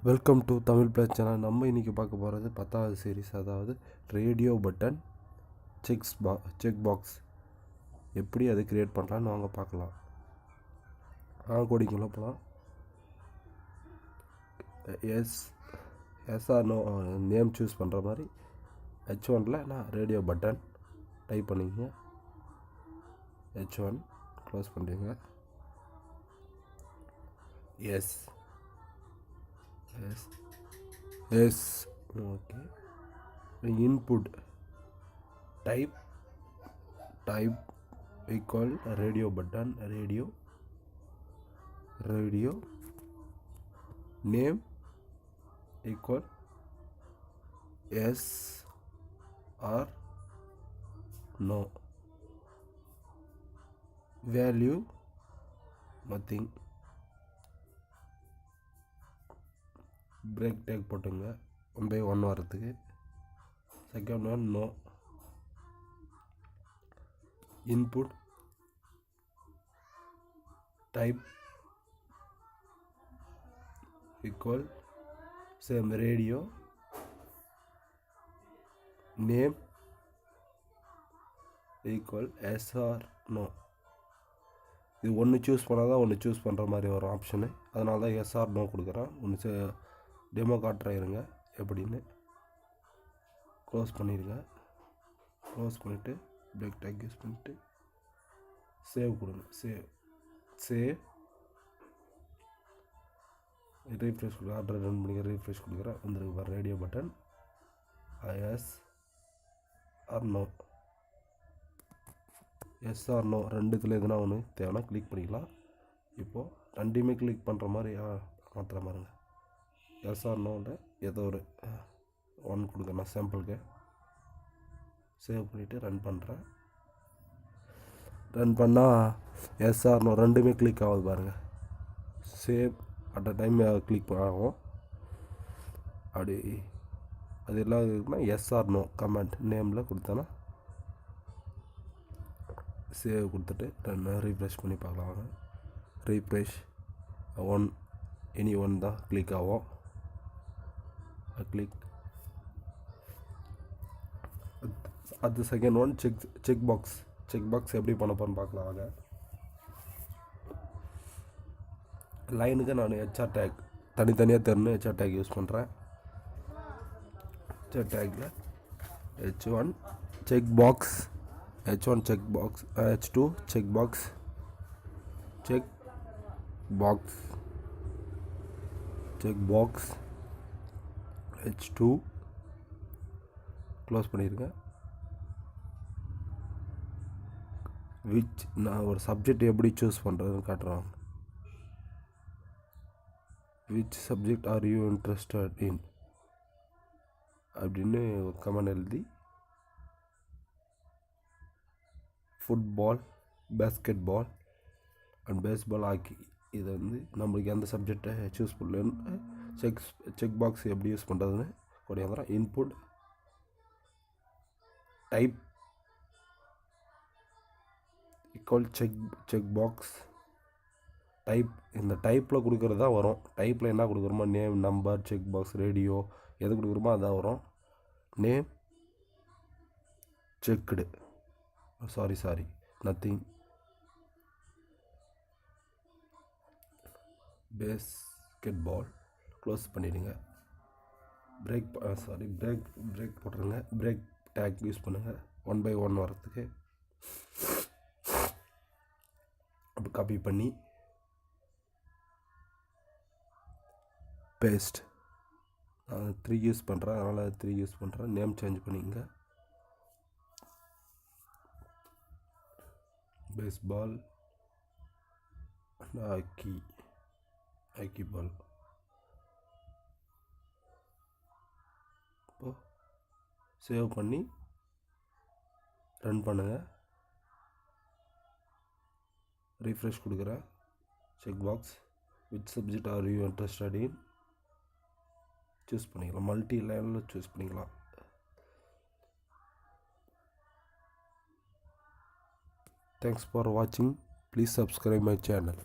Welcome to Tamil plus channel. நம்ம இன்றைக்கி பார்க்க போகிறது 10வது சீரீஸ், அதாவது ரேடியோ பட்டன் செக் பாக்ஸ் எப்படி அதை க்ரியேட் பண்ணலான்னு வாங்க பார்க்கலாம். கோடிங்குள்ளே போகலாம். எஸ்ஆர் நோ நேம் சூஸ் பண்ணுற மாதிரி H1ல் நான் ரேடியோ பட்டன் டைப் பண்ணிங்க. H1 க்ளோஸ் பண்ணுறீங்க. Yes okay. Input type equal radio button radio name equal S R no, value nothing. Break tag போட்டுங்க 1/1 வரத்துக்கு. Second one no. Input type equal same radio name equal S R no. இது ஒன்று choose பண்ணால் தான் ஒன்று choose பண்ணுற மாதிரி வரும் ஆப்ஷனு. அதனால தான் எஸ்ஆர் நோ கொடுக்குறேன். ஒன்று டெமோ காட்டுறேங்க எப்படின்னு. க்ளோஸ் பண்ணிடுங்க. க்ளோஸ் பண்ணிவிட்டு பிரேக் டேக் யூஸ் பண்ணிவிட்டு சேவ் கொடுங்க. சேவ் ரீஃப்ரெஷ் கொடுங்க. ஆர்டர் ரன் பண்ணிக்க ரீஃப்ரெஷ் கொடுக்குறேன். வந்துருக்கு radio button yes R no. Yes R no ரெண்டுத்தில் எதுனா ஒன்று தேவைன்னா கிளிக் பண்ணிக்கலாம். இப்போது ரெண்டையுமே கிளிக் பண்ணுற மாதிரி மாற்றுற மாதிரிங்க. எஸ் ஆர் நோவில் ஏதோ ஒரு 1 கொடுக்குறேன் சாம்பிளுக்கு. சேவ் பண்ணிவிட்டு ரன் பண்ணுறேன். ரன் பண்ணால் எஸ் ஆர் நோ ரெண்டுமே கிளிக் ஆகுது பாருங்கள். Save at a time click ஆகும். அப்படி அது எல்லாம் இருக்குன்னா எஸ் ஆர் நோ கமெண்ட் நேமில் கொடுத்தோன்னா சேவ் கொடுத்துட்டு ரீஃப்ரெஷ் பண்ணி பார்க்கலாம். ரீஃப்ரெஷ் 1 தான் கிளிக் ஆகும். கிளிக் அது செகண்ட் ஒன் செக் பாக்ஸ் எப்படி பண்ண போகிறேன்னு பார்க்கலாம். ஆக லைனுக்கு நான் ஹெச்ஆர் டேக் தனித்தனியாக தெரிஞ்சு ஹெச்ஆர் டேக் யூஸ் பண்ணுறேன். HR tackle H1 check box, H1 check box, H2 check box, H2 close பண்ணிடுங்க. நான் ஒரு சப்ஜெக்ட் எப்படி சூஸ் பண்ணுறதுன்னு காட்டுறேன். Which subject are you interested in அப்படின்னு கமெண்ட் எழுதி football, basketball and baseball hockey. இதை நம்மளுக்கு எந்த சப்ஜெக்டை சூஸ் பண்ணலன்னு செக் பாக்ஸ் எப்படி யூஸ் பண்ணுறதுன்னு கூடியாந்துறேன். Input type equal check box type. இந்த டைப்பில் கொடுக்குறது தான் வரும். டைப்பில் என்ன கொடுக்குறோமோ name, number, check box, radio எது கொடுக்குறோமோ அதான் வரும். நேம் செக்குடு, சாரி நத்திங். பேஸ்கெட்பால் க்ளோஸ் பண்ணிவிடுங்க. பிரேக் போட்டுருங்க. பிரேக் டேக் யூஸ் பண்ணுங்கள் 1/1 வரத்துக்கு. அப்படி காப்பி பண்ணி பேஸ்ட். நான் 3 யூஸ் பண்ணுறேன், அதனால் 3 யூஸ் பண்ணுறேன். நேம் சேஞ்ச் பண்ணிங்க. பேஸ்பால் ஹாக்கி பால். இப்போ சேவ் பண்ணி ரன் பண்ணுங்கள். ரீஃப்ரெஷ் கொடுக்குறேன். Check box which subject are you interested in choose பண்ணிக்கலாம். மல்டி லைனில் சூஸ் பண்ணிக்கலாம். Thanks for watching. Please subscribe my channel.